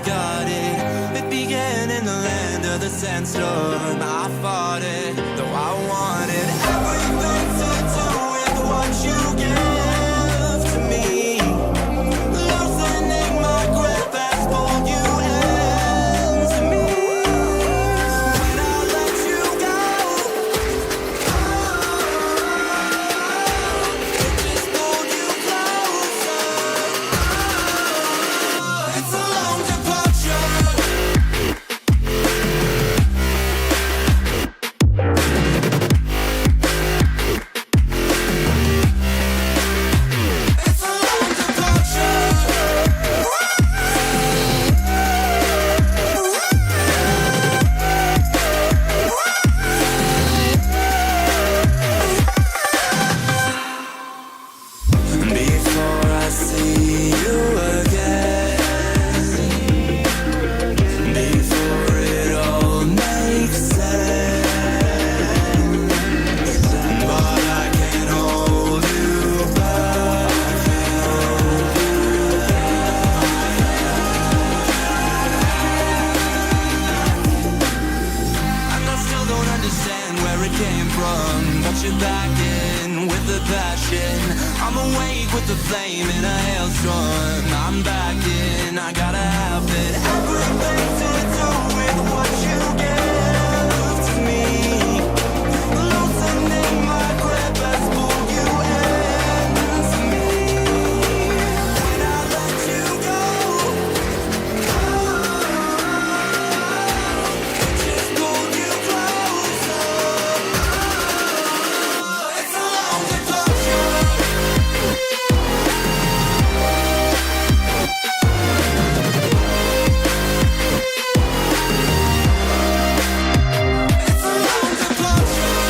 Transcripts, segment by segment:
got it. It began in the land of the sandstorm. I fought it, though I wanted everything to do with what you give to me. Loosening my grip has pulled you into me. When I let you go, it just pulled you closer. It's a long departure. Before I see you again, before it all makes sense, but I can't hold you back. And I still don't understand where it came from, but you're back in with the passion. I'm awake with the flame in a hailstorm. I'm back in, I gotta have it. Everything to do with what you give to me. Loosening my grip has pulled you into me. When I let you go, it just pulled you closer. It's a long departure. It's a long departure.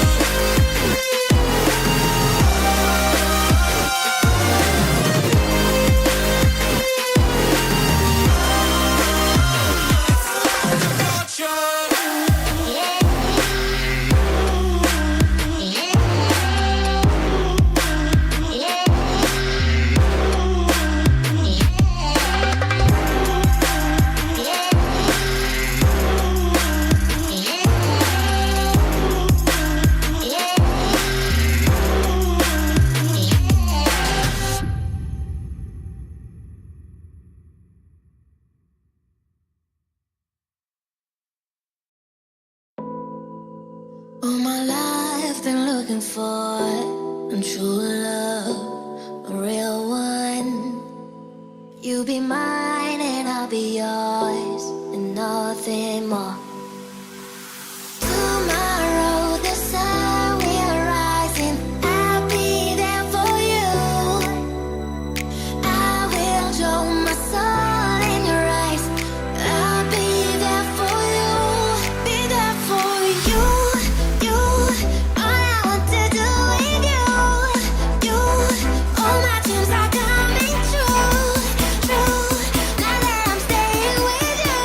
All my life been looking for a true love, a real one. You be mine and I'll be yours, and nothing more. Tomorrow the sun will rise and I'll be there for you. I will show my soul in your eyes. I'll be there for you, be there for you. You, all I want to do with you. You, all my dreams are coming true, true. Now that I'm staying with you.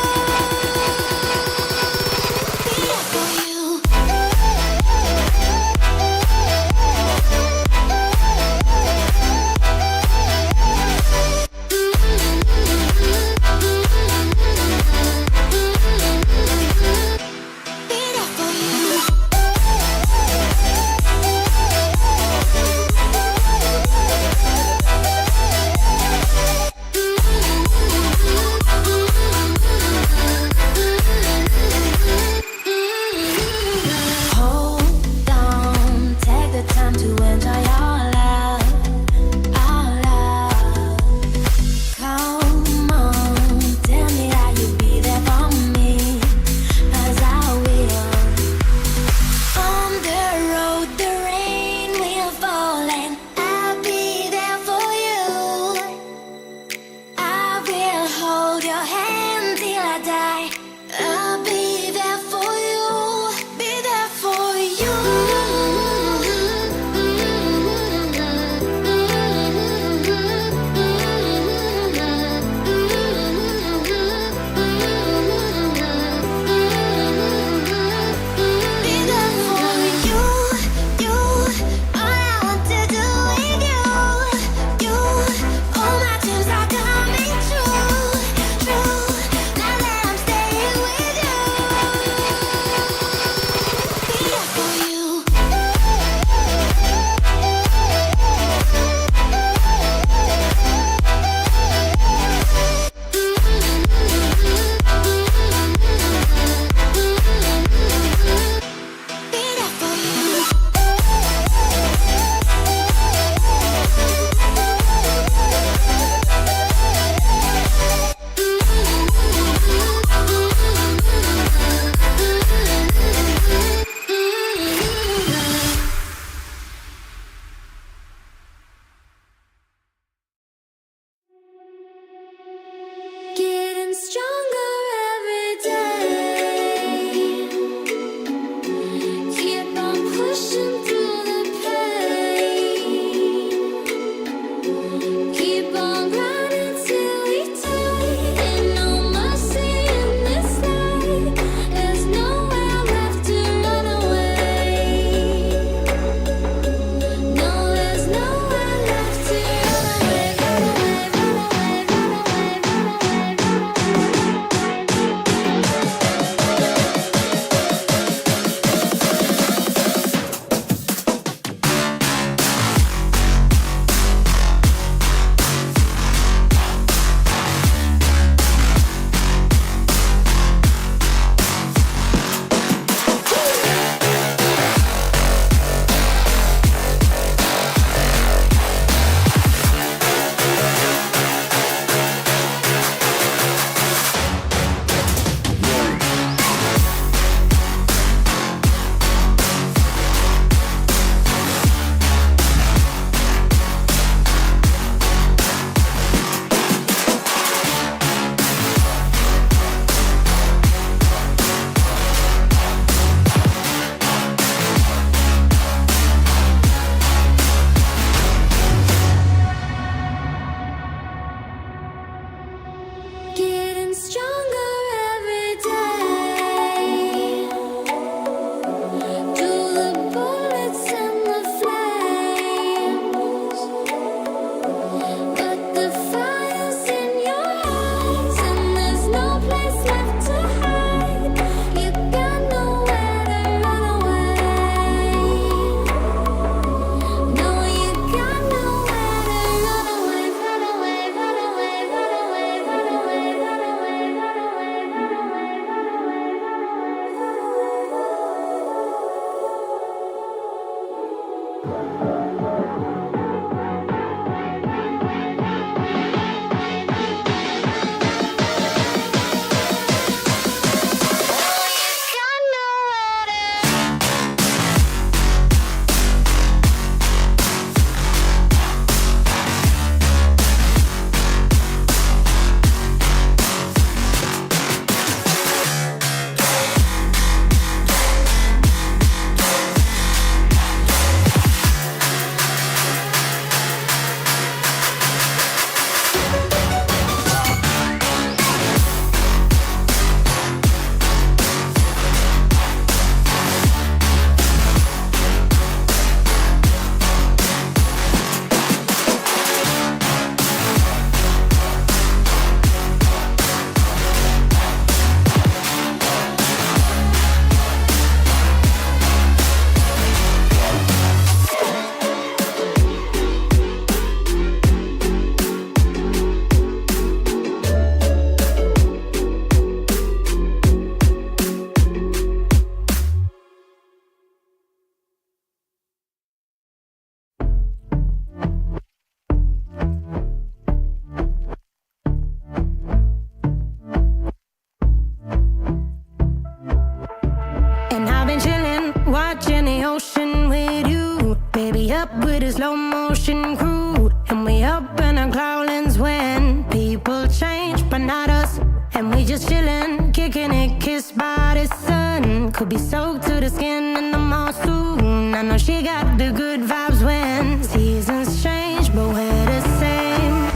And we just chillin', kicking it, kissed by the sun. Could be soaked to the skin in the mall soon. I know she got the good vibes when seasons change, but we're the same.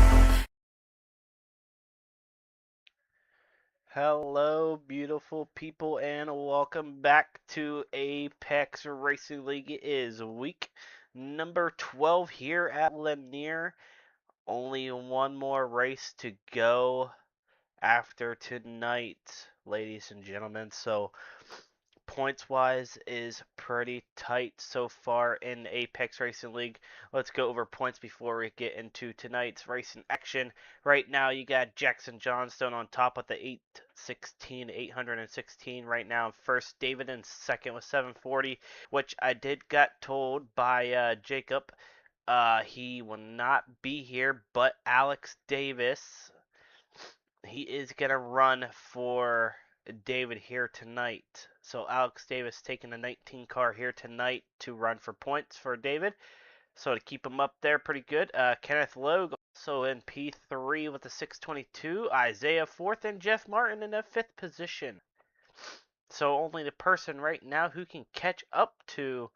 Hello, beautiful people, and welcome back to Apex Racing League. It is week number 12 here at Lanier. Only one more race to go after tonight, ladies and gentlemen. So, points-wise is pretty tight so far in Apex Racing League. Let's go over points before we get into tonight's racing action. Right now, you got Jackson Johnstone on top with the 816 right now. First, David in second with 740, which I did got told by Jacob. He will not be here, but Alex Davis, he is going to run for David here tonight. So Alex Davis taking the 19 car here tonight to run for points for David. So to keep him up there pretty good. Kenneth Logue also in P3 with the 622. Isaiah 4th and Jeff Martin in the 5th position. So only the person right now who can catch up to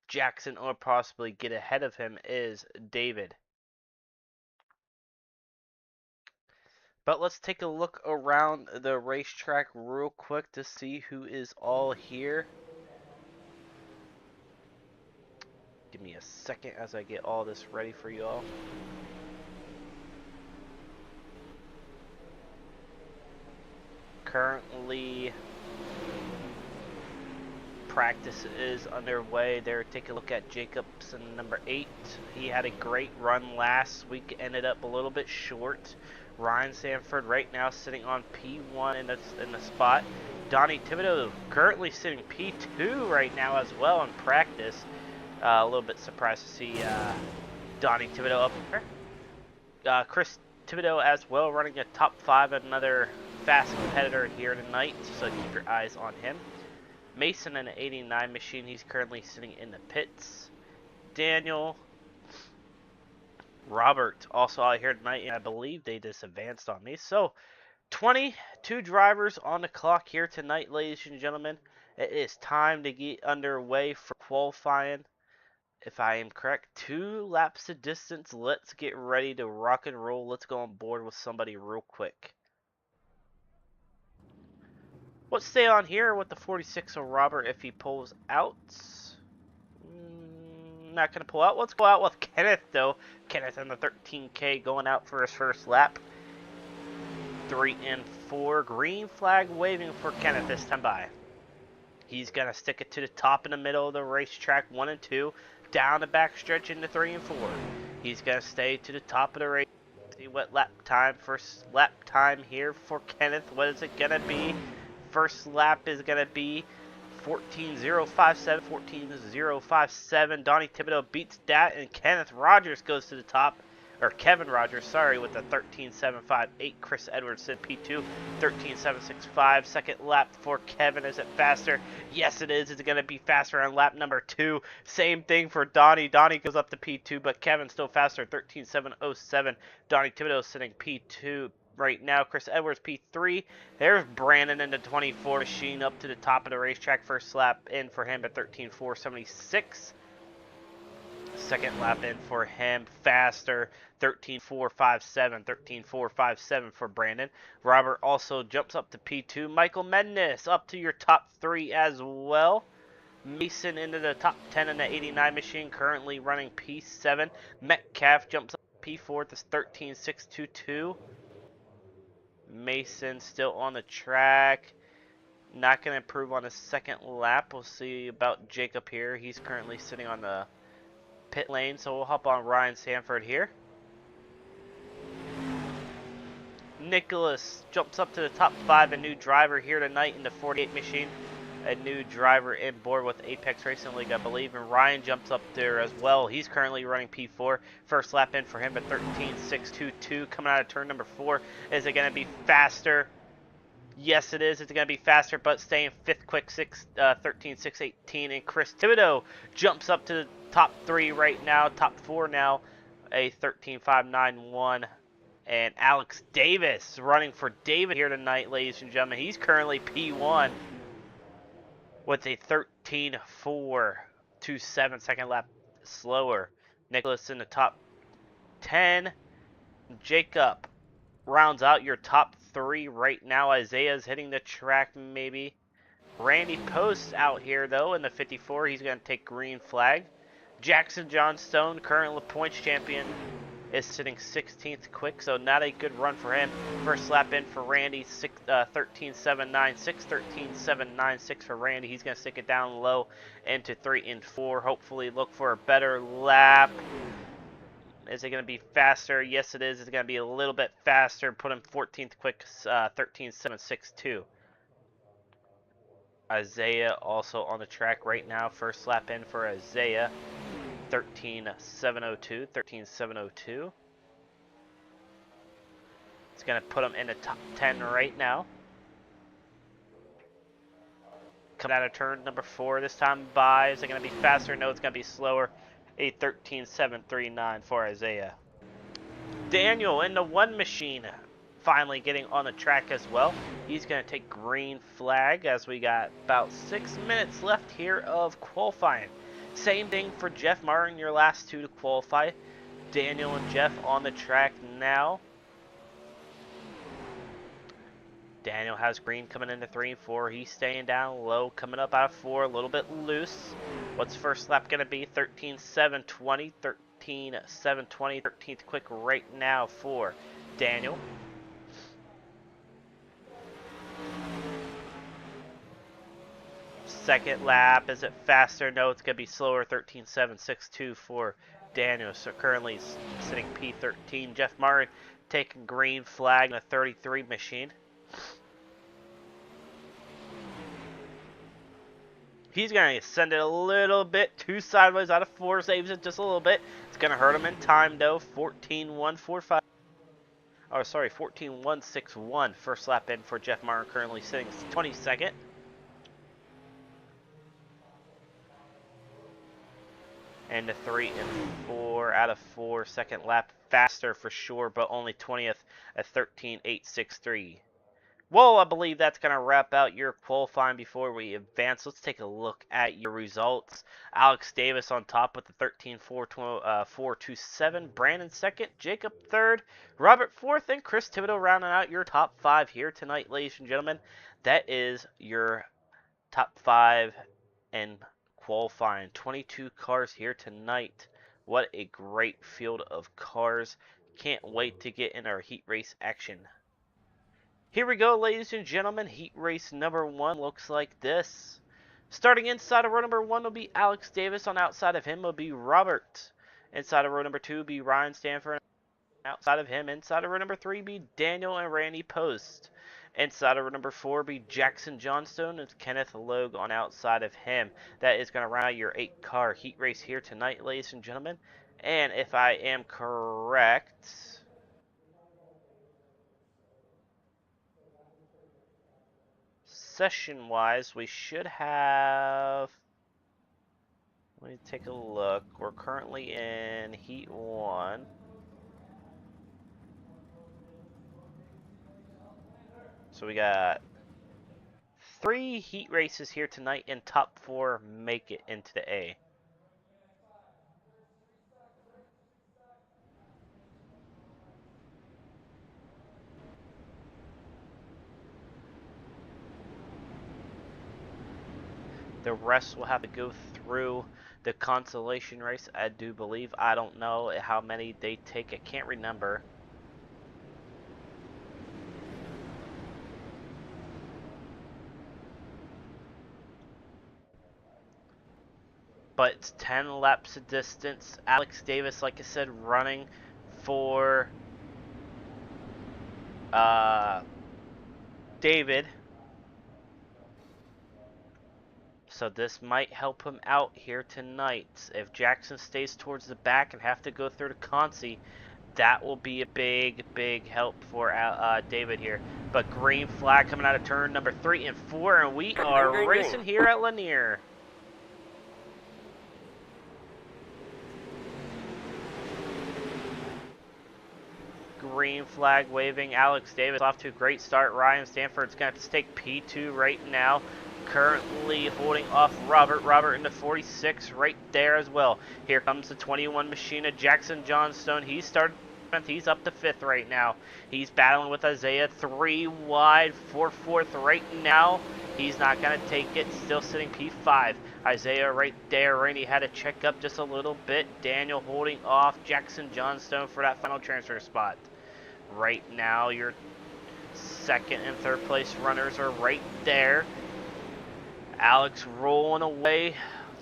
Jackson or possibly get ahead of him is David. But let's take a look around the racetrack real quick to see who is all here. Give me a second as I get all this ready for you all. Currently, practice is underway. There, take a look at Jacobson, number 8. He had a great run last week, ended up a little bit short. Ryan Sanford right now sitting on P1 in the spot. Donnie Thibodeau currently sitting P2 right now as well in practice. A little bit surprised to see Donnie Thibodeau up there. Chris Thibodeau as well running a top 5, another fast competitor here tonight, so keep your eyes on him. Mason in an 89 machine, he's currently sitting in the pits. Daniel, Robert also out here tonight, and I believe they just advanced on me. So 22 drivers on the clock here tonight, ladies and gentlemen. It is time to get underway for qualifying. If I am correct, 2 laps of distance. Let's get ready to rock and roll. Let's go on board with somebody real quick. Let's stay on here with the 46 of Robert if he pulls out. Not going to pull out. Let's go out with Kenneth, though. Kenneth in the 13K going out for his first lap. 3 and 4. Green flag waving for Kenneth this time by. He's going to stick it to the top in the middle of the racetrack. 1 and 2. Down the back stretch into 3 and 4. He's going to stay to the top of the race. See what lap time. First lap time here for Kenneth. What is it going to be? First lap is going to be 14.057, 14.057. Donnie Thibodeau beats that, and Kenneth Rogers goes to the top, or Kevin Rogers, sorry, with the 13.758. Chris Edwards in P2, 13.765. Second lap for Kevin. Is it faster? Yes, it is. Is it going to be faster on lap number 2? Same thing for Donnie. Donnie goes up to P2, but Kevin's still faster, 13.707. Donnie Thibodeau sitting P2. Right now, Chris Edwards P3. There's Brandon in the 24 machine up to the top of the racetrack. First lap in for him at 13.476. Second lap in for him, faster, 13.457. 13.457 for Brandon. Robert also jumps up to P2. Michael Mednes up to your top 3 as well. Mason into the top 10 in the 89 machine, currently running P7. Metcalf jumps up to P4 at this 13.622. Mason still on the track. Not going to improve on his second lap. We'll see about Jacob here. He's currently sitting on the pit lane, so we'll hop on Ryan Sanford here. Nicholas jumps up to the top 5, a new driver here tonight in the 48 machine. A new driver in board with Apex Racing League, I believe, and Ryan jumps up there as well. He's currently running P4. First lap in for him at 13.622. Coming out of turn number 4. Is it going to be faster? Yes, it is. It's going to be faster, but staying 5th quick, 13.618. And Chris Thibodeau jumps up to the top 3 right now, top 4 now, a 13.591. And Alex Davis running for David here tonight, ladies and gentlemen. He's currently P1 with a 13.427 second lap slower. Nicholas in the top 10. Jacob rounds out your top 3 right now. Isaiah's hitting the track maybe. Randy Post out here though in the 54. He's going to take green flag. Jackson Johnstone, current points champion, is sitting 16th quick, so not a good run for him. First lap in for Randy, 13.796, 13.796 for Randy. He's going to stick it down low into 3 and 4. Hopefully look for a better lap. Is it going to be faster? Yes, it is. It's going to be a little bit faster. Put him 14th quick, 13.762. Isaiah also on the track right now. First lap in for Isaiah, 13.702, 13.702. It's going to put him in the top 10 right now. Coming out of turn number 4 this time by. Is it going to be faster? No, it's going to be slower. A 13.739 for Isaiah. Daniel in the 1 machine finally getting on the track as well. He's going to take green flag as we got about 6 minutes left here of qualifying. Same thing for Jeff Martin, your last 2 to qualify. Daniel and Jeff on the track now. Daniel has green coming into 3 and 4. He's staying down low, coming up out of 4, a little bit loose. What's first lap going to be? 13.720, 13.720, 13th quick right now for Daniel. Second lap, is it faster? No, it's going to be slower. 13.762 for Daniel. So currently sitting P13. Jeff Martin taking green flag in a 33 machine. He's going to send it a little bit too sideways out of 4. Saves it just a little bit. It's going to hurt him in time though. 14.145. Oh, sorry, 14.161. First lap in for Jeff Martin, currently sitting 22nd. And the 3 and 4 out of 4. Second lap faster for sure, but only 20th at 13.863. Well, I believe that's going to wrap out your qualifying before we advance. Let's take a look at your results. Alex Davis on top with the 13.427. Brandon second. Jacob third. Robert fourth. And Chris Thibodeau rounding out your top 5 here tonight, ladies and gentlemen. That is your top 5 in qualifying. 22 cars here tonight. What a great field of cars. Can't wait to get in our heat race action. Here we go, ladies and gentlemen. Heat race number 1 looks like this. Starting inside of row number 1 will be Alex Davis. On outside of him will be Robert. Inside of row number 2 will be Ryan Stanford. Outside of him, inside of row number 3 will be Daniel and Randy Post. Inside of row number 4 will be Jackson Johnstone and Kenneth Logue on outside of him. That is going to round out your 8-car heat race here tonight, ladies and gentlemen. And if I am correct, session-wise, we should have... Let me take a look. We're currently in Heat 1. So we got 3 heat races here tonight, and top 4 make it into the A. The rest will have to go through the consolation race, I do believe. I don't know how many they take. I can't remember. But it's 10 laps of distance. Alex Davis, like I said, running for David. So this might help him out here tonight. If Jackson stays towards the back and have to go through the consi, that will be a big, big help for David here. But green flag coming out of turn number 3 and 4, and we are racing here at Lanier. green flag waving. Alex Davis off to a great start. Ryan Stanford's going to have to take P2 right now. Currently holding off Robert. Robert into 46 right there as well. Here comes the 21 Machina, Jackson Johnstone. He started 7th. He's up to 5th right now. He's battling with Isaiah 3 wide for 4th right now. He's not going to take it. Still sitting P5. Isaiah right there. Randy had to check up just a little bit. Daniel holding off Jackson Johnstone for that final transfer spot. Right now, your 2nd and 3rd place runners are right there. Alex rolling away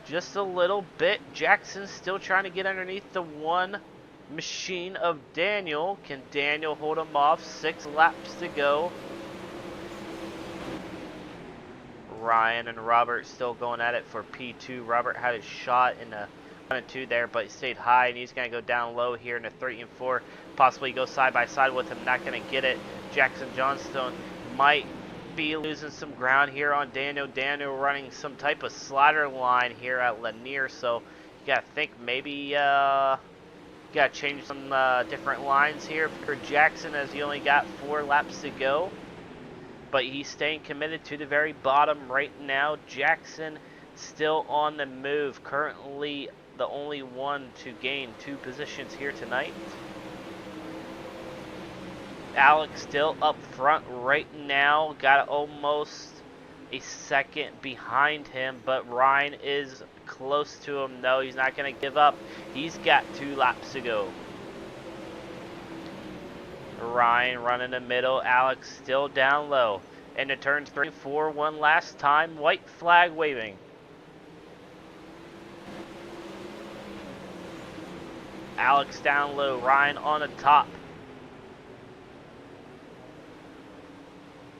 just a little bit. Jackson still trying to get underneath the 1 Machine of Daniel. Can Daniel hold him off? 6 laps to go. Ryan and Robert still going at it for P2. Robert had a shot in the 1 and 2 there, but he stayed high, and he's going to go down low here in the 3 and 4. Possibly go side by side with him. Not going to get it. Jackson Johnstone might be losing some ground here on Daniel. Daniel running some type of slider line here at Lanier, so you got to think maybe got to change some different lines here for Jackson, as he only got 4 laps to go. But he's staying committed to the very bottom right now. Jackson still on the move. Currently the only one to gain 2 positions here tonight. Alex still up front right now. Got almost a 2nd behind him. But Ryan is close to him. No, he's not going to give up. He's got 2 laps to go. Ryan running the middle. Alex still down low. And it turns 3 and 4 one last time. White flag waving. Alex down low. Ryan on the top.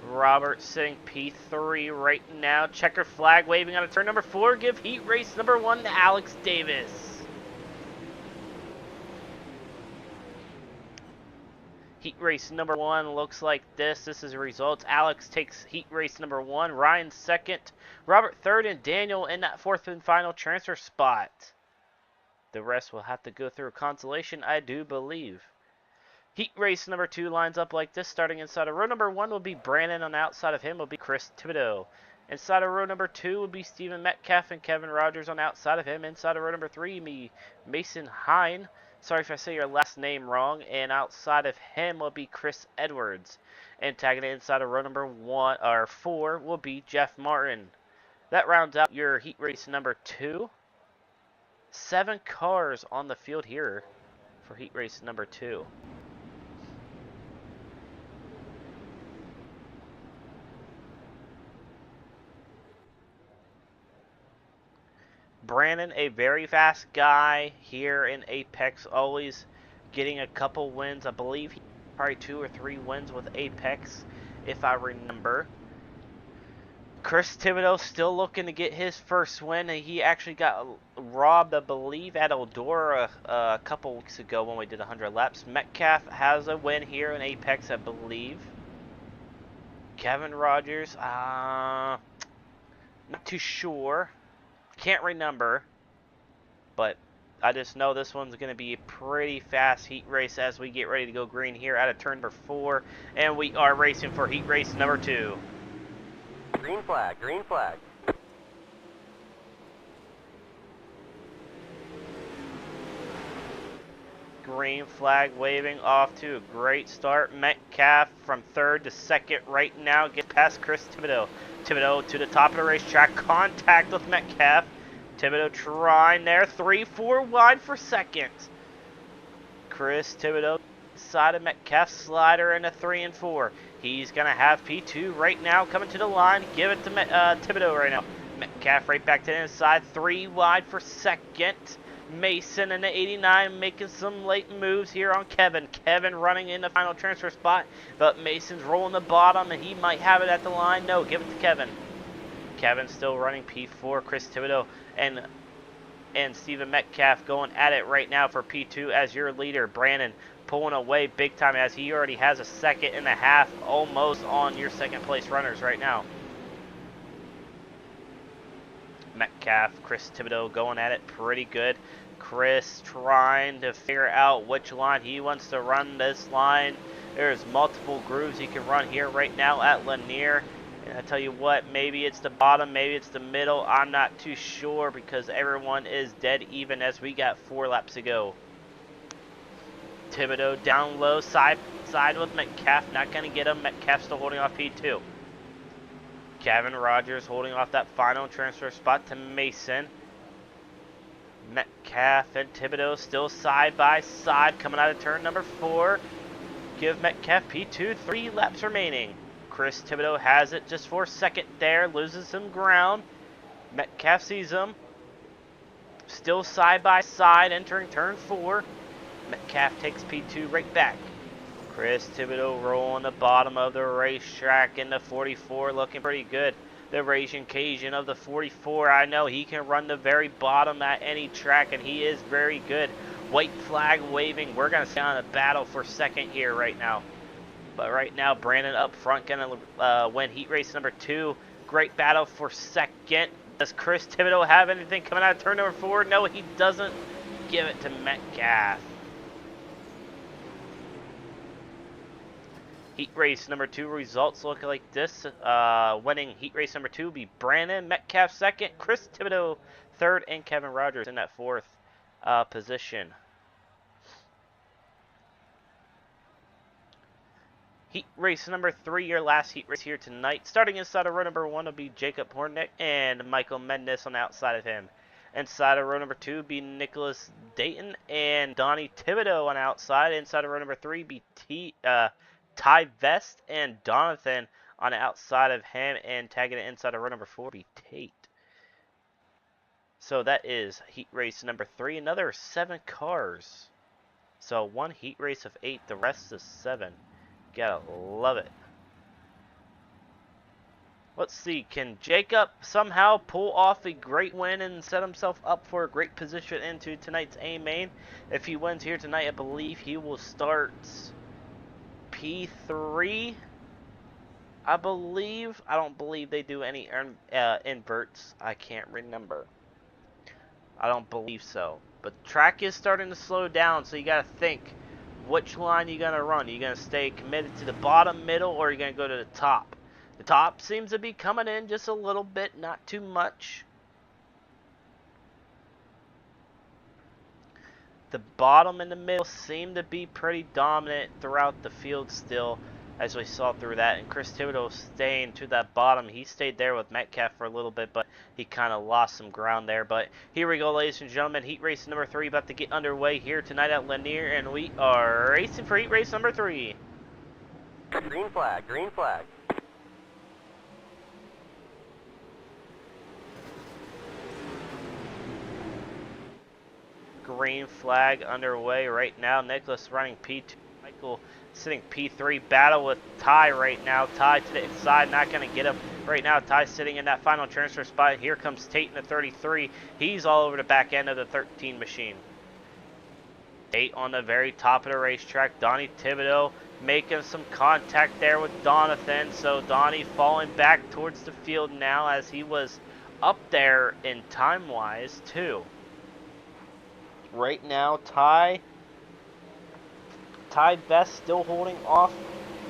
Robert sitting P3 right now. Checkered flag waving on a turn number 4. Give heat race number 1 to Alex Davis. Heat race number 1 looks like this. This is the results. Alex takes heat race number 1. Ryan 2nd. Robert 3rd. And Daniel in that 4th and final transfer spot. The rest will have to go through a consolation, I do believe. Heat race number 2 lines up like this. Starting inside of row number 1 will be Brandon. On the outside of him will be Chris Thibodeau. Inside of row number 2 will be Stephen Metcalf and Kevin Rogers. On the outside of him. Inside of row number 3 will be Mason Hine. Sorry if I say your last name wrong. And outside of him will be Chris Edwards. And tagging inside of row number 4 will be Jeff Martin. That rounds out your heat race number 2. 7 cars on the field here for heat race number 2. Brandon, a very fast guy here in Apex, always getting a couple wins. I believe he probably 2 or 3 wins with Apex, if I remember. Chris Thibodeau still looking to get his first win. He actually got robbed, I believe, at Eldora a couple weeks ago when we did 100 laps. Metcalf has a win here in Apex, I believe. Kevin Rogers, not too sure. Can't remember, but I just know this one's going to be a pretty fast heat race as we get ready to go green here out of turn number 4, and we are racing for heat race number 2. Green flag, green flag. Green flag waving off to a great start. Metcalf from 3rd to 2nd right now. Get past Chris Thibodeau. Thibodeau to the top of the racetrack. Contact with Metcalf. Thibodeau trying there. 3-4 wide for 2nd. Chris Thibodeau side of Metcalf. Slider into 3 and 4. He's going to have P2 right now coming to the line. Give it to Thibodeau right now. Metcalf right back to the inside. 3 wide for 2nd. Mason in the 89 making some late moves here on Kevin. Kevin running in the final transfer spot, but Mason's rolling the bottom, and he might have it at the line. No, give it to Kevin. Kevin still running P4. Chris Thibodeau and Stephen Metcalf going at it right now for P2 as your leader. Brandon pulling away big time as he already has a 2.5 almost on your 2nd place runners right now. Metcalf, Chris Thibodeau going at it pretty good. Chris trying to figure out which line he wants to run this line. There's multiple grooves he can run here right now at Lanier. And I tell you what, maybe it's the bottom, maybe it's the middle. I'm not too sure because everyone is dead even as we got 4 laps to go. Thibodeau down low, side with Metcalf. Not going to get him. Metcalf still holding off P2. Kevin Rogers holding off that final transfer spot to Mason. Metcalf and Thibodeau still side by side coming out of turn number 4. Give Metcalf P2, 3 laps remaining. Chris Thibodeau has it just for a second there, loses some ground. Metcalf sees him. Still side by side entering turn 4. Metcalf takes P2 right back. Chris Thibodeau rolling the bottom of the racetrack in the 44, looking pretty good. The Raging Cajun of the 44, I know he can run the very bottom at any track, and he is very good. White flag waving. We're going to stay on a battle for second here right now. But right now, Brandon up front going to win heat race number 2. Great battle for second. Does Chris Thibodeau have anything coming out of turn number 4? No, he doesn't. Give it to Metcalf. Heat race number 2 results look like this. Winning heat race number 2 will be Brandon, Metcalf second, Chris Thibodeau third, and Kevin Rogers in that 4th position. Heat race number 3, your last heat race here tonight. Starting inside of row number 1 will be Jacob Hornick and Michael Mendes on the outside of him. Inside of row number 2 will be Nicholas Dayton and Donnie Thibodeau on the outside. Inside of row number 3 will be Ty Vest and Donathan on the outside of him, and tagging it inside of row number 4 will be Tate. So that is heat race number 3. Another 7 cars. So one heat race of 8, the rest is 7. Gotta love it. Let's see, can Jacob somehow pull off a great win and set himself up for a great position into tonight's A main? If he wins here tonight, I believe he will start P3, I believe. I don't believe they do any inverts. I can't remember. I don't believe so. But the track is starting to slow down, so you got to think which line you going to run. Are you going to stay committed to the bottom, middle, or are you going to go to the top? The top seems to be coming in just a little bit, not too much. The bottom and the middle seem to be pretty dominant throughout the field still, as we saw through that. And Chris Thibodeau staying to that bottom. He stayed there with Metcalf for a little bit, but he kind of lost some ground there. But here we go, ladies and gentlemen. Heat race number 3 about to get underway here tonight at Lanier, and we are racing for heat race number 3. Green flag, green flag. Green flag underway right now. Nicholas running P2. Michael sitting P3. Battle with Ty right now. Ty to the inside. Not going to get him right now. Ty sitting in that final transfer spot. Here comes Tate in the 33. He's all over the back end of the 13 machine. Tate on the very top of the racetrack. Donnie Thibodeau making some contact there with Donathan. So Donnie falling back towards the field now, as he was up there in time-wise too. Right now, Ty Vest still holding off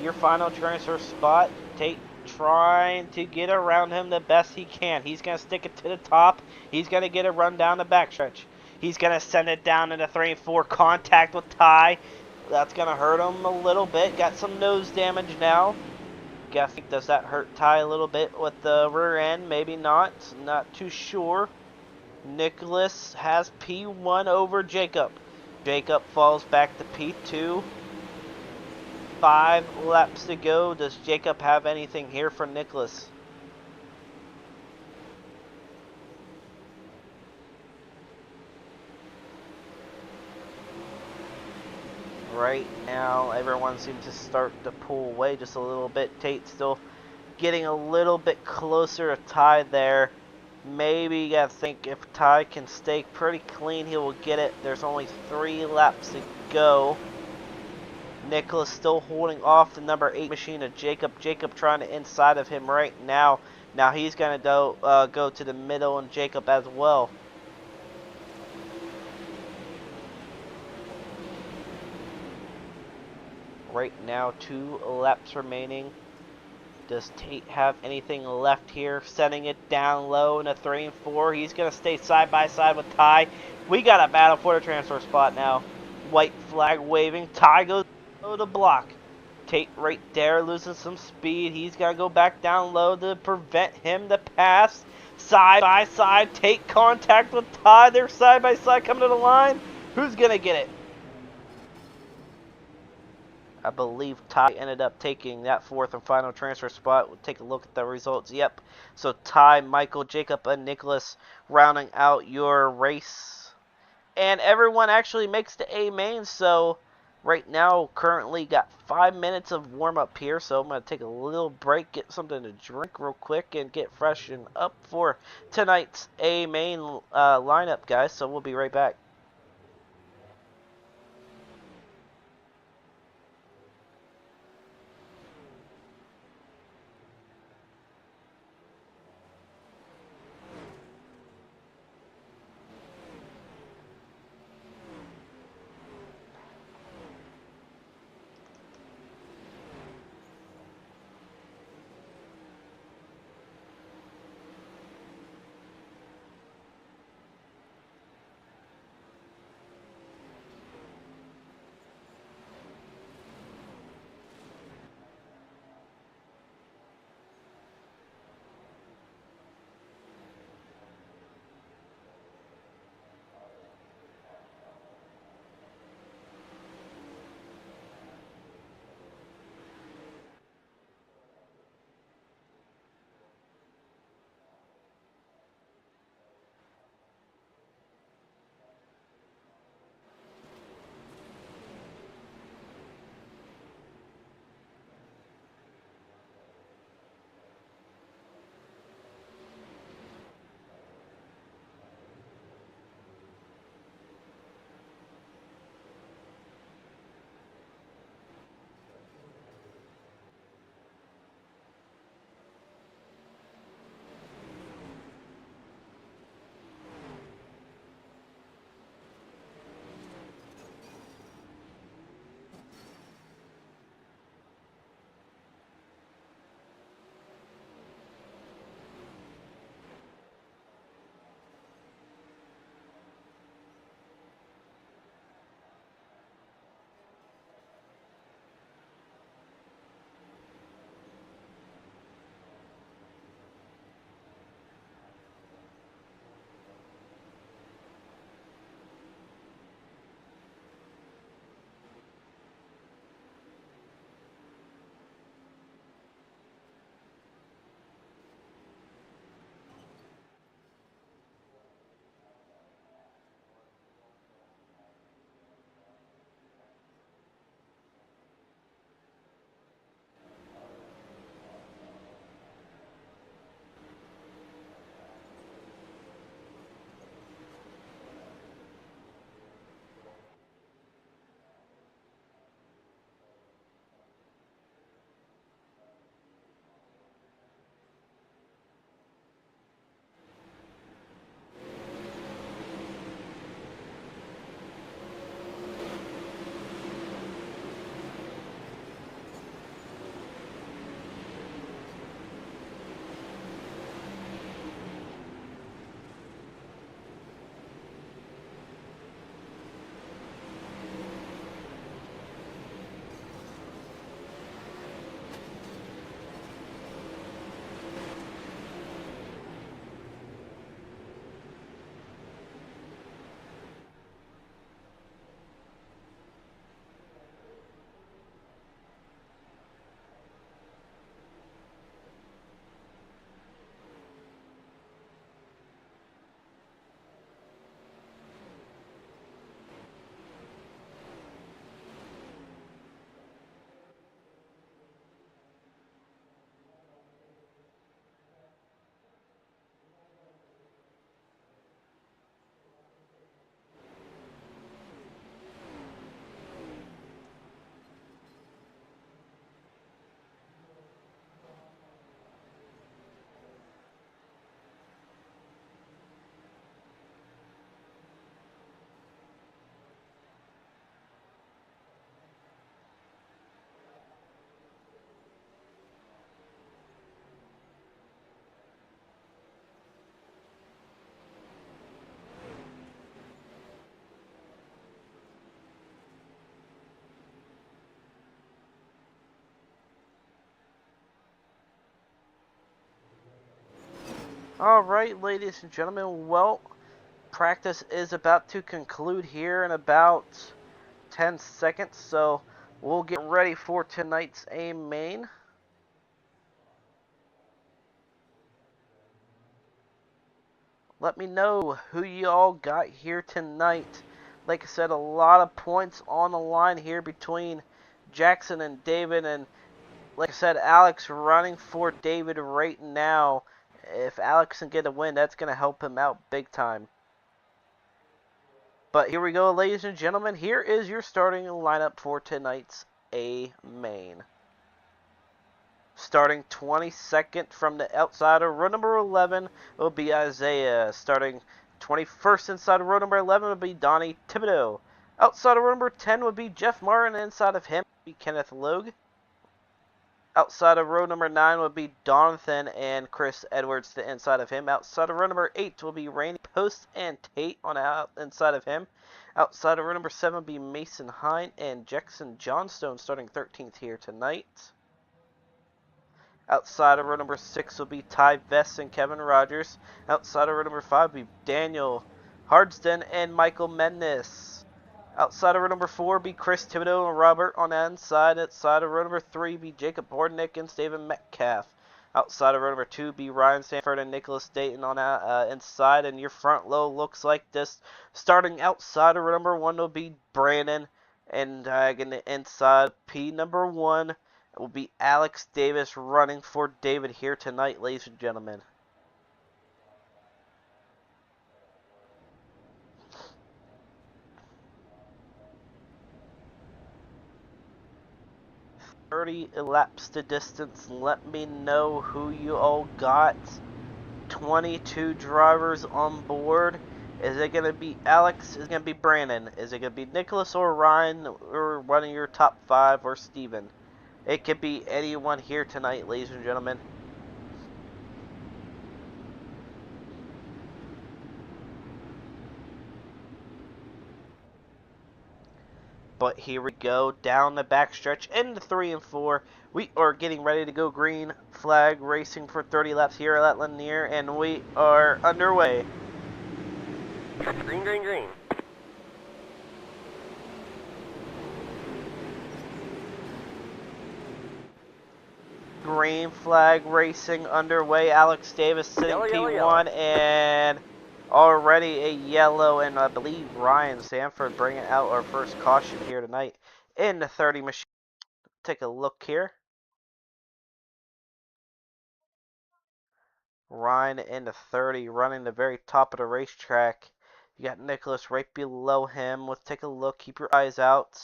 your final transfer spot. Tate trying to get around him the best he can. He's going to stick it to the top. He's going to get a run down the backstretch. He's going to send it down into 3 and 4. Contact with Ty. That's going to hurt him a little bit. Got some nose damage now. Guessing, does that hurt Ty a little bit with the rear end? Maybe not. Not too sure. Nicholas has P1 over Jacob. Jacob falls back to P2. 5 laps to go. Does Jacob have anything here for Nicholas? Right now, everyone seems to start to pull away just a little bit. Tate still getting a little bit closer to Ty there. Maybe you gotta think if Ty can stay pretty clean, he will get it. There's only 3 laps to go. Nicholas still holding off the number 8 machine of Jacob. Jacob trying to inside of him right now. Now he's gonna go to the middle and Jacob as well. right now. 2 laps remaining. Does Tate have anything left here? Sending it down low in a 3 and 4. He's going to stay side by side with Ty. We got a battle for the transfer spot now. White flag waving. Ty goes low to block. Tate right there losing some speed. He's got to go back down low to prevent him to pass. Side by side. Tate contact with Ty. They're side by side coming to the line. Who's going to get it? I believe Ty ended up taking that 4th and final transfer spot. We'll take a look at the results. Yep. So Ty, Michael, Jacob, and Nicholas rounding out your race. And everyone actually makes the A main. So right now, currently got 5 minutes of warm up here. So I'm going to take a little break, get something to drink real quick, and get freshened up for tonight's A main lineup, guys. So we'll be right back. Alright, ladies and gentlemen, well, practice is about to conclude here in about 10 seconds, so we'll get ready for tonight's A main. Let me know who y'all got here tonight. Like I said, a lot of points on the line here between Jackson and David, and like I said, Alex running for David right now. If Alex can get a win, that's going to help him out big time. But here we go, ladies and gentlemen. Here is your starting lineup for tonight's A main. Starting 22nd from the outside of row number 11 will be Isaiah. Starting 21st inside of row number 11 will be Donnie Thibodeau. Outside of row number 10 would be Jeff Martin. Inside of him would be Kenneth Logue. Outside of row number 9 would be Donathan and Chris Edwards to the inside of him. Outside of row number 8 will be Randy Post and Tate on the inside of him. Outside of row number 7 will be Mason Hine and Jackson Johnstone starting 13th here tonight. Outside of row number 6 will be Ty Vess and Kevin Rogers. Outside of row number 5 will be Daniel Hardsden and Michael Mendes. Outside of row number 4 will be Chris Thibodeau and Robert on the inside. Outside of row number 3 will be Jacob Bordnick and Steven Metcalf. Outside of row number 2 will be Ryan Sanford and Nicholas Dayton on the inside. And your front low looks like this. Starting outside of row number 1 will be Brandon. And again, the inside P number 1 will be Alex Davis running for David here tonight, ladies and gentlemen. Elapsed the distance. Let me know who you all got. 22 drivers on board. Is it going to be Alex? Is it going to be Brandon? Is it going to be Nicholas or Ryan or one of your top 5 or Steven? It could be anyone here tonight, ladies and gentlemen. But here we go, down the backstretch into 3 and 4. We are getting ready to go green flag racing for 30 laps here at Lanier, and we are underway. Green, green, green. Green flag racing underway. Alex Davis sitting Yellow, P1 yellow. and already a yellow, and I believe Ryan Sanford bringing out our first caution here tonight in the 30 machine. Take a look here. Ryan in the 30 running the very top of the racetrack. You got Nicholas right below him. Let's take a look. Keep your eyes out.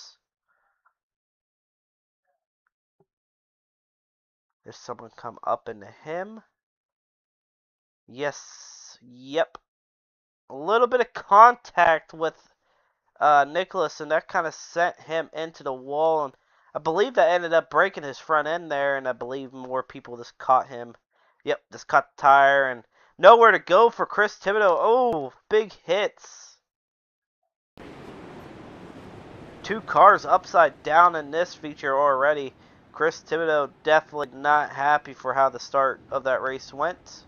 There's someone come up into him. Yes. Yep. A little bit of contact with Nicholas, and that kind of sent him into the wall. And I believe that ended up breaking his front end there, and I believe more people just caught him. Yep, just caught the tire, and nowhere to go for Chris Thibodeau. Oh, big hits. 2 cars upside down in this feature already. Chris Thibodeau definitely not happy for how the start of that race went.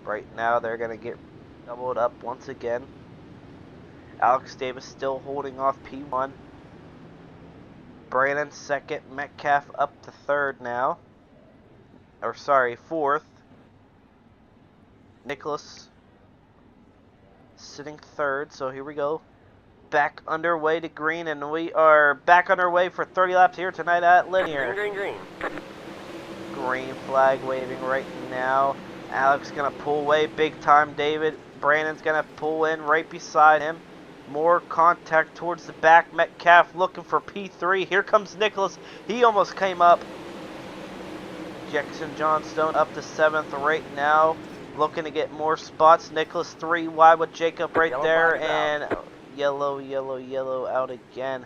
Right now they're going to get doubled up once again. Alex Davis still holding off P1. Brandon second. Metcalf up to third now. Or sorry, fourth. Nicholas sitting third. So here we go. Back underway to green, and we are back underway for 30 laps here tonight at Lanier. Green, green, green. Green flag waving right now. Alex gonna pull away big time. David Brandon's gonna pull in right beside him. More contact towards the back. Metcalf looking for P3. Here comes Nicholas. He almost came up. Jackson Johnstone up to 7th right now. Looking to get more spots. Nicholas 3 wide with Jacob right Yellow there. flag And out. yellow, yellow, yellow out again.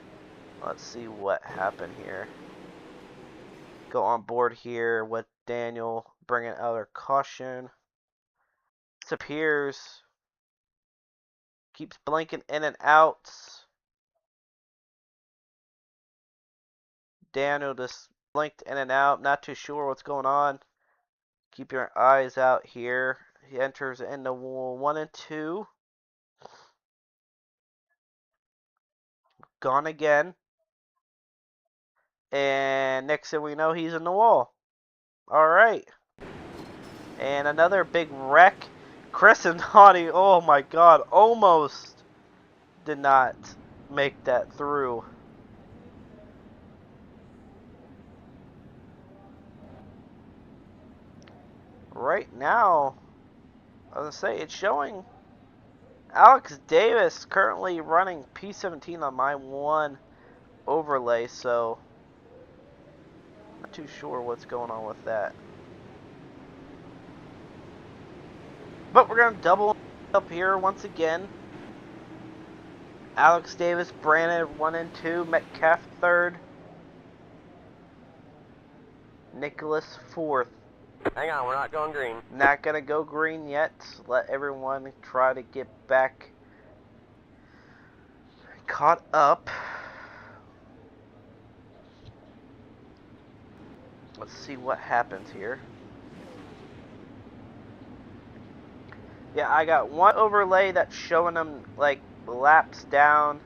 Let's see what happened here. Go on board here with Daniel bringing out our caution. Disappears. Keeps blinking in and out. Daniel just blinked in and out. Not too sure what's going on. Keep your eyes out here. He enters into 1 and 2. Gone again. And next thing we know, he's in the wall. Alright. And another big wreck. Chris and Donnie, oh my god, almost did not make that through. Right now, I was gonna say, it's showing Alex Davis currently running P17 on my 1 overlay, so not too sure what's going on with that. But we're going to double up here once again. Alex Davis, Brandon 1 and 2, Metcalf 3rd, Nicholas 4th. Hang on, we're not going green. Not going to go green yet. Let everyone try to get back caught up. Let's see what happens here. Yeah, I got 1 overlay that's showing them like laps down.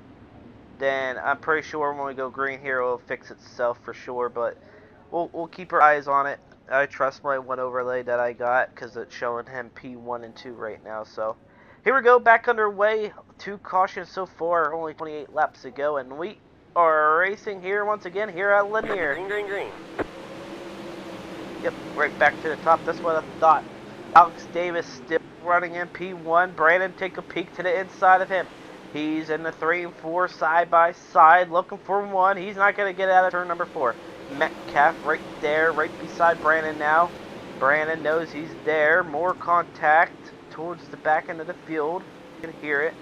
Then I'm pretty sure when we go green here, it'll fix itself for sure. But we'll keep our eyes on it. I trust my 1 overlay that I got because it's showing him P1 and 2 right now. So here we go, back underway. 2 cautions so far, only 28 laps to go, and we are racing here once again here at Lanier. Green, green, green. Yep, right back to the top. That's what I thought. Alex Davis still running in P1. Brandon, take a peek to the inside of him. He's in the 3 and 4 side by side, looking for 1. He's not going to get out of turn number 4. Metcalf right there, right beside Brandon now. Brandon knows he's there. More contact towards the back end of the field. You can hear it.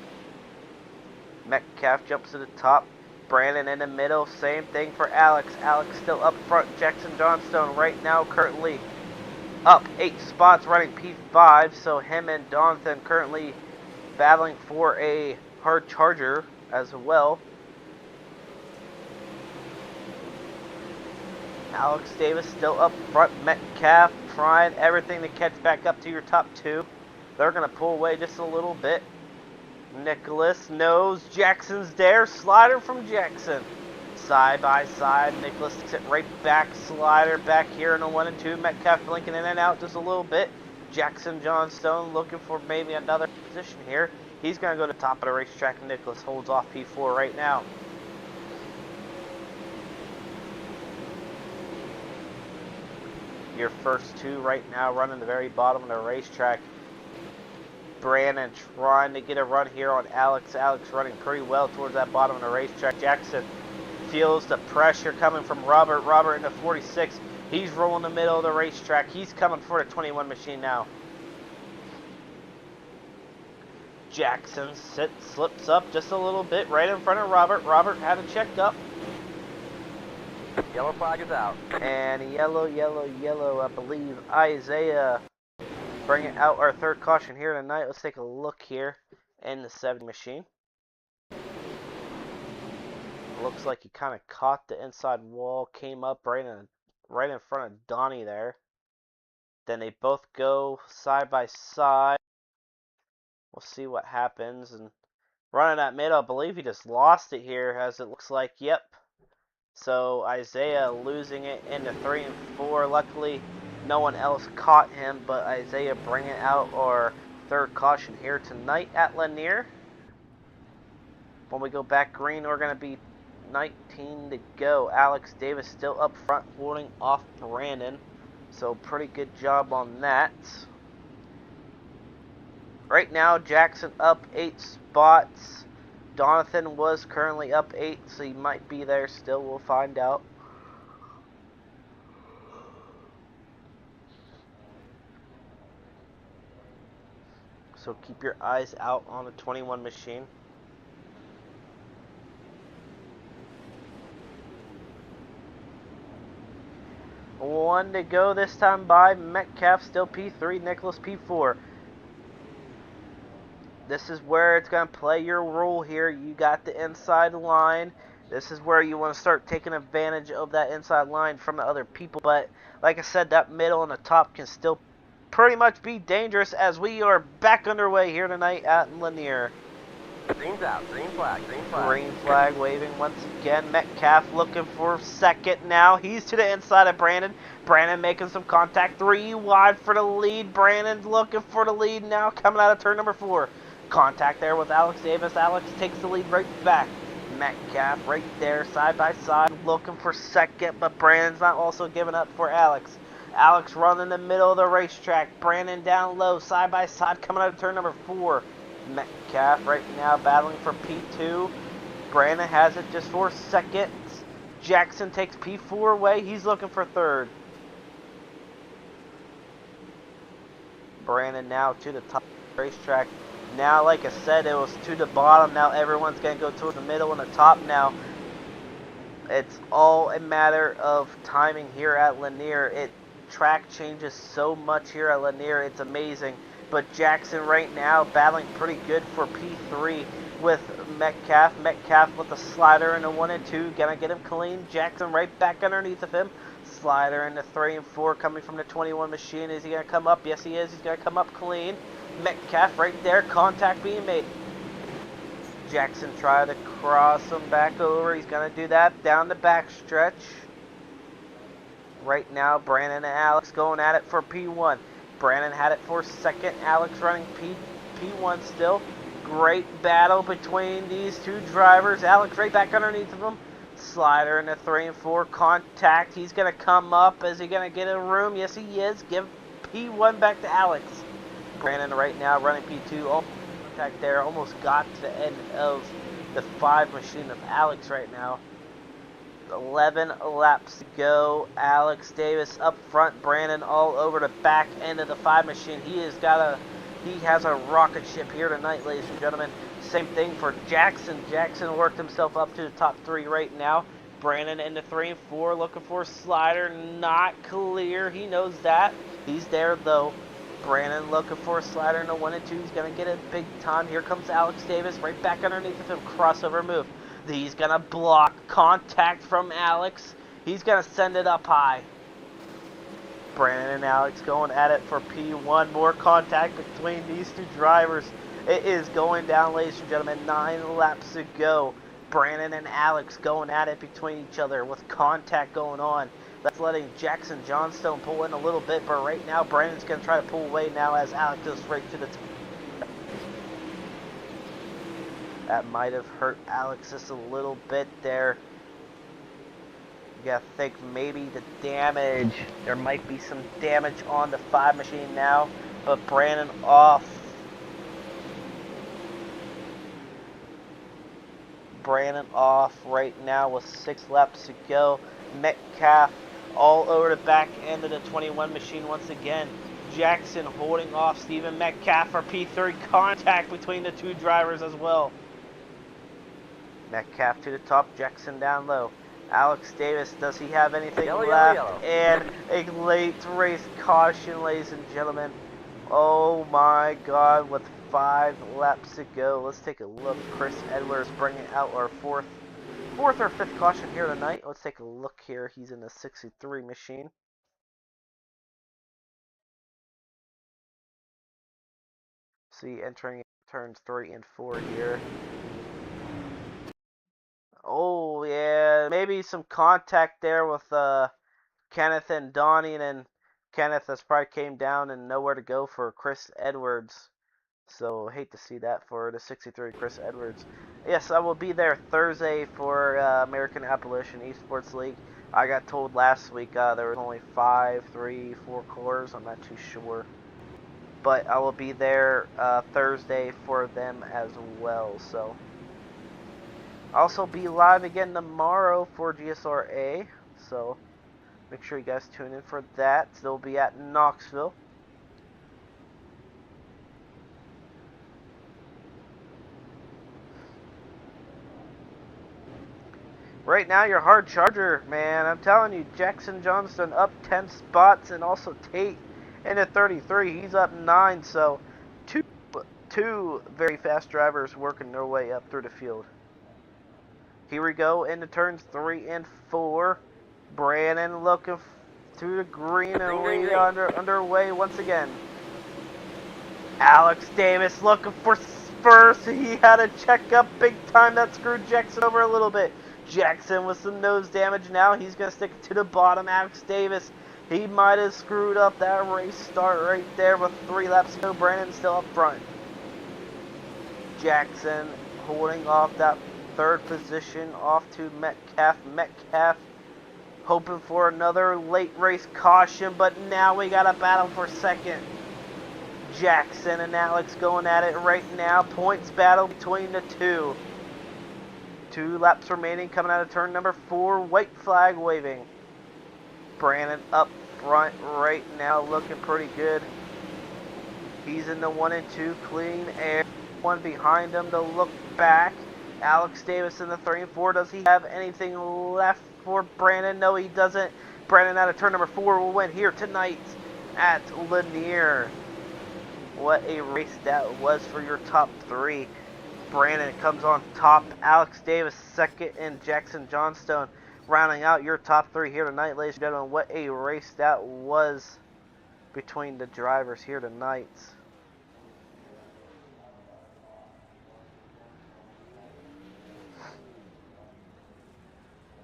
Metcalf jumps to the top. Brandon in the middle. Same thing for Alex. Alex still up front. Jackson Johnstone right now currently up 8 spots, running P5. So him and Donathan currently battling for a hard charger as well. Alex Davis still up front. Metcalf trying everything to catch back up to your top 2. They're going to pull away just a little bit. Nicholas knows Jackson's there. Slider from Jackson. Side by side. Nicholas takes it right back. Slider back here in the 1 and 2. Metcalf blinking in and out just a little bit. Jackson Johnstone looking for maybe another position here. He's going to go to the top of the racetrack. Nicholas holds off P4 right now. Your first 2 right now running the very bottom of the racetrack. Brandon trying to get a run here on Alex. Alex running pretty well towards that bottom of the racetrack. Jackson feels the pressure coming from Robert. Robert into 46. He's rolling the middle of the racetrack. He's coming for the 21 machine now. Jackson slips up just a little bit right in front of Robert. Robert had a check up. Yellow flag is out. And yellow, I believe Isaiah bringing out our 3rd caution here tonight. Let's take a look here in the 7 machine. Looks like he kind of caught the inside wall, came up right in front of Donnie there. Then they both go side by side. We'll see what happens. And running that mid, I believe he just lost it here, as it looks like. Yep. So Isaiah losing it into 3 and 4. Luckily, no one else caught him, but Isaiah bringing out our 3rd caution here tonight at Lanier. When we go back green, we're going to be 19 to go. Alex Davis still up front, holding off Brandon. So pretty good job on that. Right now, Jackson up 8 spots. Donathan was currently up 8, so he might be there still. We'll find out. So keep your eyes out on the 21 machine. One to go this time by. Metcalf still P3, Nicholas P4. This is where it's going to play your role here. You got the inside line. This is where you want to start taking advantage of that inside line from the other people. But like I said, that middle and the top can still pretty much be dangerous as we are back underway here tonight at Lanier. Green's out. Green flag. Green flag. Green flag waving once again. Metcalf looking for second now. He's to the inside of Brandon. Brandon making some contact. 3 wide for the lead. Brandon's looking for the lead now. Coming out of turn number 4. Contact there with Alex Davis. Alex takes the lead right back. Metcalf right there side by side looking for second. But Brandon's not also giving up for Alex. Alex running in the middle of the racetrack. Brandon down low side by side coming out of turn number 4. Metcalf right now battling for P2. Brandon has it just for second. Jackson takes P4 away. He's looking for third. Brandon now to the top of the racetrack. Now, like I said, it was to the bottom. Now everyone's going to go to the middle and the top now. It's all a matter of timing here at Lanier. Track changes so much here at Lanier. It's amazing. But Jackson right now battling pretty good for P3 with Metcalf. Metcalf with the slider in the 1 and 2. Gonna get him clean. Jackson right back underneath of him. Slider in the 3 and 4 coming from the 21 machine. Is he gonna come up? Yes, he is. He's gonna come up clean. Metcalf right there. Contact being made. Jackson try to cross him back over. He's gonna do that down the back stretch. Right now, Brandon and Alex going at it for P1. Brandon had it for second. Alex running P1 still. Great battle between these two drivers. Alex right back underneath of him. Slider in the 3 and 4. Contact. He's going to come up. Is he going to get a room? Yes, he is. Give P1 back to Alex. Brandon right now running P2. Oh, contact there. Almost got to the end of the 5 machine of Alex right now. 11 laps to go. Alex Davis up front. Brandon all over the back end of the 5 machine. He has a rocket ship here tonight, ladies and gentlemen. Same thing for Jackson. Jackson worked himself up to the top 3 right now. Brandon in the 3 and 4 looking for a slider. Not clear. He knows that. He's there though. Brandon looking for a slider in the 1 and 2. He's going to get it big time. Here comes Alex Davis right back underneath of him. Crossover move. He's going to block contact from Alex. He's going to send it up high. Brandon and Alex going at it for P1. More contact between these two drivers. It is going down, ladies and gentlemen. 9 laps to go. Brandon and Alex going at it between each other with contact going on. That's letting Jackson Johnstone pull in a little bit, but right now Brandon's going to try to pull away now as Alex goes right to the top. That might have hurt Alex just a little bit there. You gotta think maybe the damage. There might be some damage on the 5 machine now, but Brandon off. Brandon off right now with 6 laps to go. Metcalf all over the back end of the 21 machine once again. Jackson holding off Stephen Metcalf for P3. Contact between the two drivers as well. Metcalf to the top, Jackson down low. Alex Davis, does he have anything left? Yellow. And a late race caution, ladies and gentlemen. Oh my God, with 5 laps to go. Let's take a look. Chris Edwards bringing out our fourth or 5th caution here tonight. Let's take a look here. He's in the 63 machine. See, entering turns 3 and 4 here. Oh, yeah, maybe some contact there with Kenneth and Donnie, and then Kenneth has probably came down and nowhere to go for Chris Edwards. So, hate to see that for the 63 Chris Edwards. Yes, I will be there Thursday for American Appalachian Esports League. I got told last week there was only 5, 3, 4 cores. I'm not too sure. But I will be there Thursday for them as well, so... Also be live again tomorrow for GSRA, so make sure you guys tune in for that. They'll be at Knoxville. Right now, your hard charger, man, I'm telling you, Jackson Johnston up 10 spots, and also Tate in at 33. He's up 9, so two very fast drivers working their way up through the field. Here we go into turns 3 and 4. Brandon looking through the green, and Green, we green. are underway once again. Alex Davis looking for first. He had to check up big time. That screwed Jackson over a little bit. Jackson with some nose damage now. He's going to stick it to the bottom. Alex Davis, he might have screwed up that race start right there with 3 laps to go. Brandon still up front. Jackson holding off that 3rd position off to Metcalf. Metcalf hoping for another late race caution, but now we got a battle for 2nd. Jackson and Alex going at it right now. Points battle between the two. 2 laps remaining coming out of turn number 4. White flag waving. Brandon up front right now looking pretty good. He's in the 1 and 2 clean air. One behind him to look back. Alex Davis in the 3 and 4. Does he have anything left for Brandon? No, he doesn't. Brandon out of turn number 4 will win here tonight at Lanier. What a race that was for your top 3. Brandon comes on top. Alex Davis 2nd, and Jackson Johnstone rounding out your top 3 here tonight, ladies and gentlemen. What a race that was between the drivers here tonight.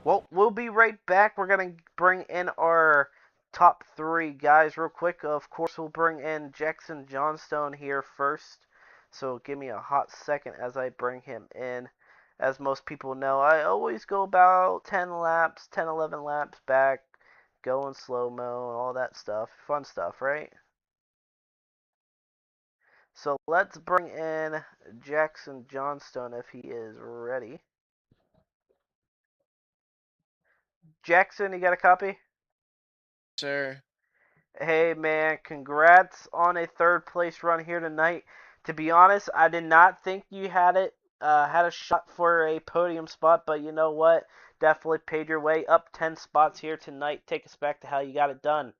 Well, we'll be right back. We're going to bring in our top 3 guys real quick. Of course, we'll bring in Jackson Johnstone here first. So give me a hot second as I bring him in. As most people know, I always go about 10 laps, 10, 11 laps back, going slow-mo and all that stuff. Fun stuff, right? So let's bring in Jackson Johnstone if he is ready. Jackson, you got a copy? Sir. Hey man, congrats on a 3rd place run here tonight. To be honest, I did not think you had a shot for a podium spot, but you know what? Definitely paid your way up 10 spots here tonight. Take us back to how you got it done.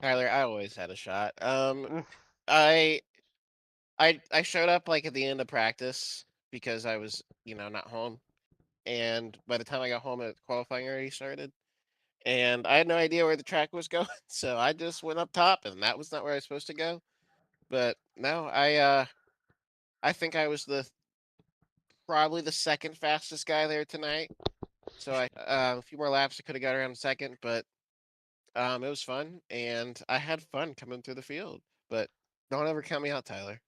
Tyler, I always had a shot. Mm. I I showed up like at the end of practice because I was, not home. And by the time I got home, qualifying already started. And I had no idea where the track was going, so I just went up top, and that was not where I was supposed to go. But no, I think I was probably the 2nd fastest guy there tonight. So a few more laps, I could have got around 2nd, but it was fun, and I had fun coming through the field. But don't ever count me out, Tyler.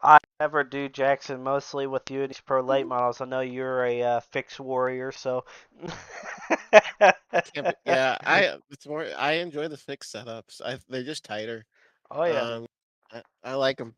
I never do, Jackson, mostly with you and these pro late models. I know you're a fixed warrior, so. Can't be, yeah, it's more. I enjoy the fixed setups. They're just tighter. Oh, yeah. Um, I like them.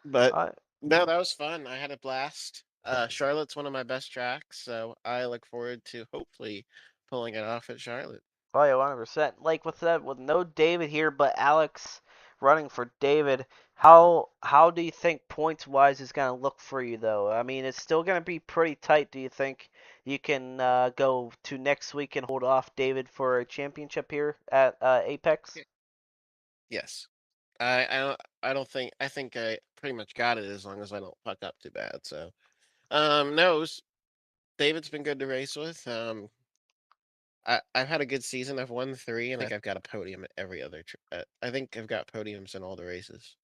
But I, no, that was fun. I had a blast. Charlotte's one of my best tracks, so I look forward to hopefully pulling it off at Charlotte. Oh yeah, 100%. Like with that, with no David here, but Alex running for David, how do you think points wise is gonna look for you though? I mean, it's still gonna be pretty tight. Do you think you can go to next week and hold off David for a championship here at Apex? Yeah. Yes, I don't think I think I pretty much got it as long as I don't fuck up too bad. So no, David's been good to race with. I've had a good season. I've won 3, and I think I've got a podium at every other. I think I've got podiums in all the races.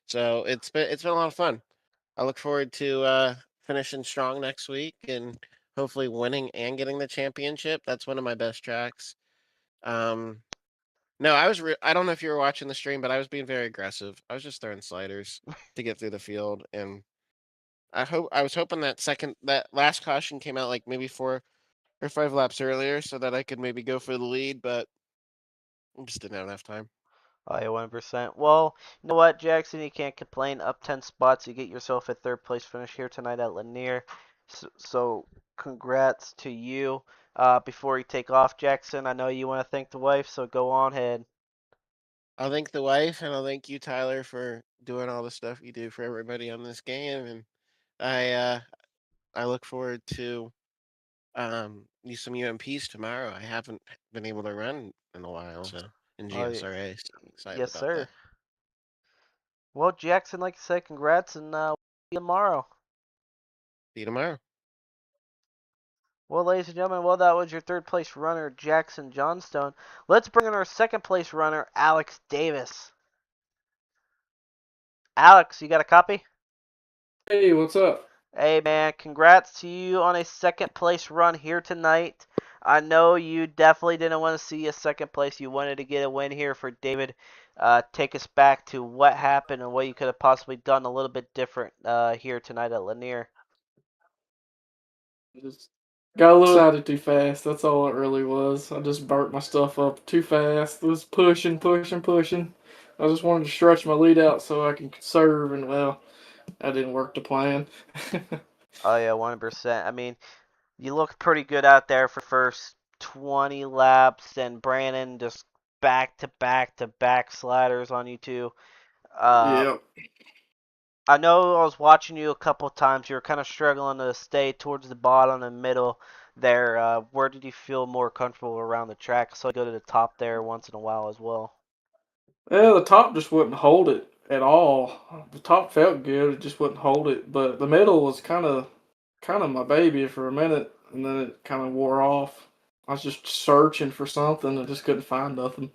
So it's been a lot of fun. I look forward to finishing strong next week and hopefully winning and getting the championship. That's one of my best tracks. Um, no, I don't know if you were watching the stream, but I was being very aggressive. I was just throwing sliders to get through the field, and I was hoping that last caution came out like maybe 4 or 5 laps earlier so that I could maybe go for the lead, but I just didn't have enough time. Oh yeah, 100%. Well, you know what, Jackson, you can't complain. Up 10 spots, you get yourself a 3rd place finish here tonight at Lanier. So congrats to you. Before you take off, Jackson, I know you want to thank the wife, so go on ahead. I'll thank the wife and I'll thank you, Tyler, for doing all the stuff you do for everybody on this game. And I uh, I look forward to some UMPs tomorrow. I haven't been able to run in a while, so in Oh, GSRA, so I'm excited yes, about sir. that. Well, Jackson, like I said, congrats, and see you tomorrow. See you tomorrow. Well, ladies and gentlemen, that was your third place runner, Jackson Johnstone. Let's bring in our second place runner, Alex Davis. Alex, you got a copy? Hey, what's up? Hey, man, congrats to you on a second place run here tonight. I know you definitely didn't want to see a second place. You wanted to get a win here for David. Take us back to what happened and what you could have possibly done a little bit different here tonight at Lanier. Just got a little excited too fast. That's all it really was. I just burnt my stuff up too fast. Was pushing, pushing, pushing. I just wanted to stretch my lead out so I can conserve, and well, that didn't work to plan. Oh, yeah, 100%. I mean, you looked pretty good out there for first 20 laps, and Brandon just back to back to back sliders on you two. Uh, Yep. I know I was watching you a couple times. You were kind of struggling to stay towards the bottom and middle there. Where did you feel more comfortable around the track? So I go to the top there once in a while as well. Well, the top just wouldn't hold it at all. The top felt good, it just wouldn't hold it. But the middle was kind of my baby for a minute, and then it kind of wore off. I was just searching for something, I just couldn't find nothing.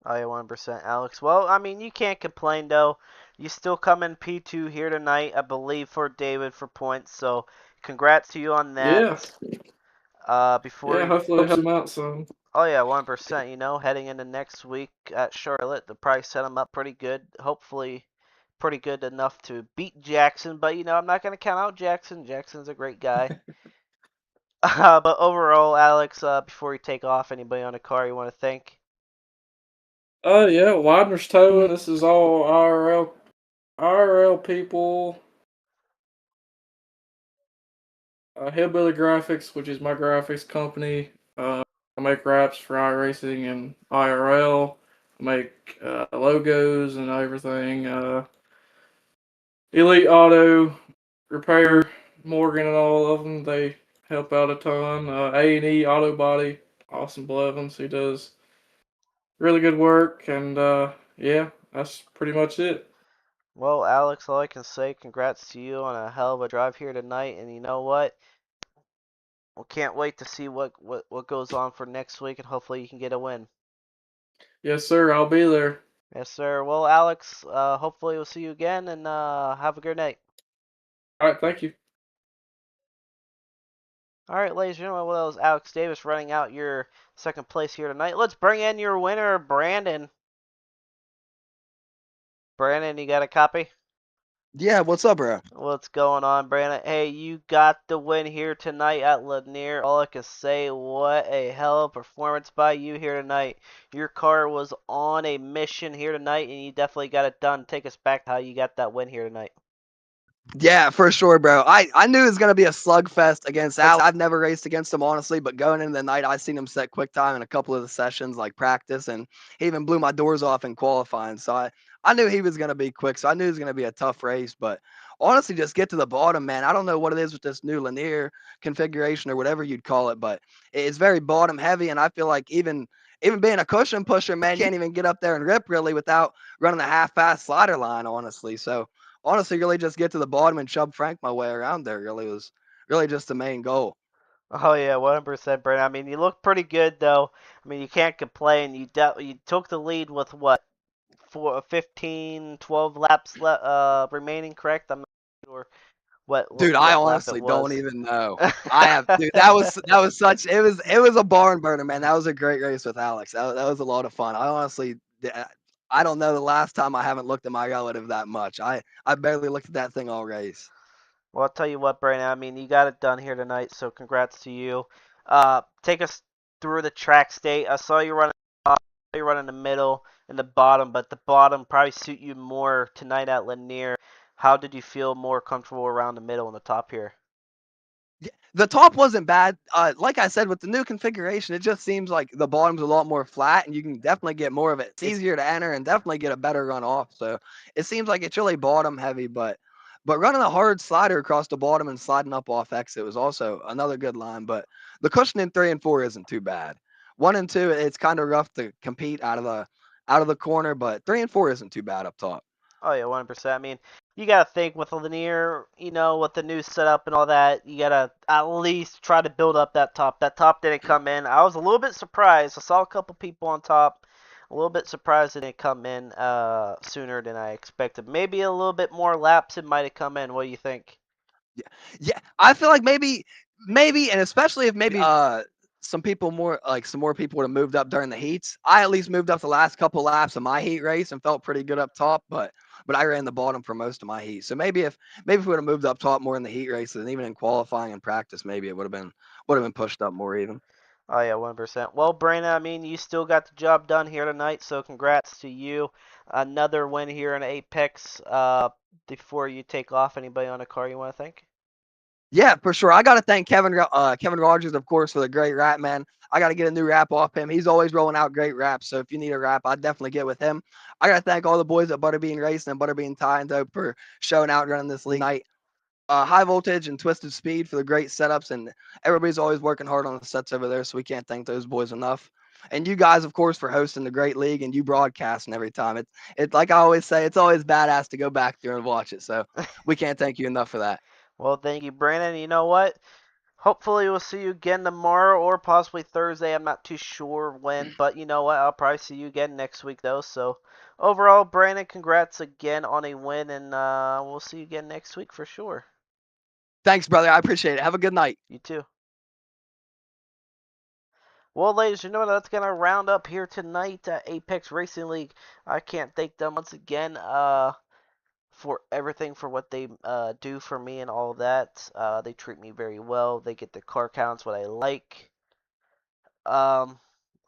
Oh, yeah, 100%, Alex. Well, I mean, you can't complain, though. You still come in P2 here tonight, I believe, for David for points. So congrats to you on Yeah, that. Before yeah. you Hopefully, it helps him out some. Oh yeah, 1%. You know, heading into next week at Charlotte, they'll probably set them up pretty good. Hopefully, pretty good enough to beat Jackson. But you know, I'm not gonna count out Jackson. Jackson's a great guy. But overall, Alex, before you take off, anybody on the car you want to thank? Yeah, Widener's towing. This is all IRL people. Hillbilly Graphics, which is my graphics company. I make wraps for iRacing and IRL. I make logos and everything. Elite Auto Repair, Morgan and all of them. They help out a ton. A&E Auto Body, Austin Blevins, he does really good work. And yeah, that's pretty much it. Well, Alex, all I can say, congrats to you on a hell of a drive here tonight. And you know what? We can't wait to see what goes on for next week, and hopefully you can get a win. Yes, sir. I'll be there. Yes, sir. Well, Alex, hopefully we'll see you again, and have a good night. All right. Thank you. All right, ladies and gentlemen, well, that was Alex Davis running out your second place here tonight. Let's bring in your winner, Brandon. Brandon, you got a copy? Yeah, what's up, bro? What's going on, Brandon? Hey, you got the win here tonight at Lanier. All I can say, what a hell of a performance by you here tonight. Your car was on a mission here tonight, and you definitely got it done. Take us back to how you got that win here tonight. Yeah, for sure, bro. I knew it was gonna be a slugfest against Alex. I've never raced against him, honestly, but going into the night, I seen him set quick time in a couple of the sessions, like practice, and he even blew my doors off in qualifying. So I knew he was gonna be quick. So I knew it was gonna be a tough race. But honestly, just get to the bottom, man. I don't know what it is with this new Lanier configuration or whatever you'd call it, but it's very bottom heavy, and I feel like even being a cushion pusher, man, you can't even get up there and rip really without running a half-fast slider line, honestly. So honestly, really just get to the bottom and shove Frank my way around there really was really just the main goal. Oh yeah, 100%, Brandon. I mean, you look pretty good though. I mean, you can't complain. You took the lead with what, 15, 12 laps remaining, correct? I'm not sure Dude, I what lap it honestly don't was. even know. I have, dude. That was such. It was a barn burner, man. That was a great race with Alex. That was a lot of fun. I honestly, I don't know the last time I haven't looked at my relative that much. I barely looked at that thing all race. Well, I'll tell you what, Brandon. I mean, you got it done here tonight, so congrats to you. Take us through the track state. I saw you running top, you running the middle and the bottom, but the bottom probably suit you more tonight at Lanier. How did you feel more comfortable around the middle and the top here? The top wasn't bad. Like I said, with the new configuration, it just seems like the bottom's a lot more flat, and you can definitely get more of it. It's easier to enter and definitely get a better run off. So it seems like it's really bottom heavy, but running a hard slider across the bottom and sliding up off exit was also another good line. But the cushion in 3 and 4 isn't too bad. 1 and 2, it's kind of rough to compete out of the corner, but 3 and 4 isn't too bad up top. Oh yeah, 100%. I mean, You gotta think with Lanier, with the new setup and all that, you gotta at least try to build up that top. That top didn't come in. I was a little bit surprised. I saw a couple people on top. A little bit surprised it didn't come in sooner than I expected. Maybe a little bit more laps it might have come in. What do you think? Yeah, I feel like maybe, and especially if maybe some more people would have moved up during the heats. I at least moved up the last couple laps of my heat race and felt pretty good up top, but I ran the bottom for most of my heat. So maybe if we would have moved up top more in the heat races and even in qualifying and practice, maybe it would have been pushed up more even. Oh yeah, 1%. Well, Brandon, I mean, you still got the job done here tonight, so congrats to you. Another win here in Apex. Before you take off, anybody on a car you want to thank? Yeah, for sure. I got to thank Kevin Rogers, of course, for the great rap, man. I got to get a new rap off him. He's always rolling out great raps. So if you need a rap, I'd definitely get with him. I got to thank all the boys at Butterbean Racing and Butterbean Tie and Dope for showing out running this league night. High Voltage and Twisted Speed for the great setups, and everybody's always working hard on the sets over there. So we can't thank those boys enough. And you guys, of course, for hosting the great league and you broadcasting every time. It's like I always say, it's always badass to go back there and watch it. So we can't thank you enough for that. Well, thank you, Brandon. You know what? Hopefully we'll see you again tomorrow or possibly Thursday. I'm not too sure when, but you know what? I'll probably see you again next week though. So overall, Brandon, congrats again on a win, and we'll see you again next week for sure. Thanks, brother. I appreciate it. Have a good night. You too. Well, ladies and gentlemen, that's gonna round up here tonight at Apex Racing League. I can't thank them once again for everything for what they do for me and all that. They treat me very well. They get the car counts what I like. Um,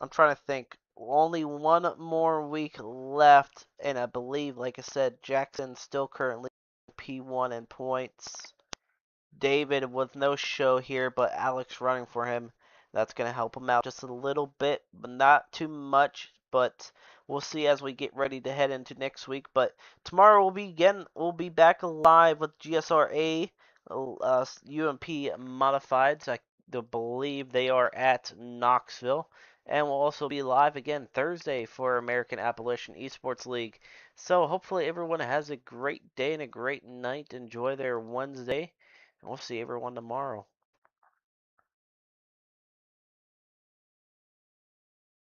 I'm trying to think. Only one more week left, and I believe, like I said, Jackson's still currently P1 in points. David with no show here, but Alex running for him. That's going to help him out just a little bit, but not too much. But we'll see as we get ready to head into next week. But tomorrow we'll be back live with GSRA UMP modifieds. I believe they are at Knoxville. And we'll also be live again Thursday for American Appalachian Esports League. So hopefully everyone has a great day and a great night. Enjoy their Wednesday. And we'll see everyone tomorrow.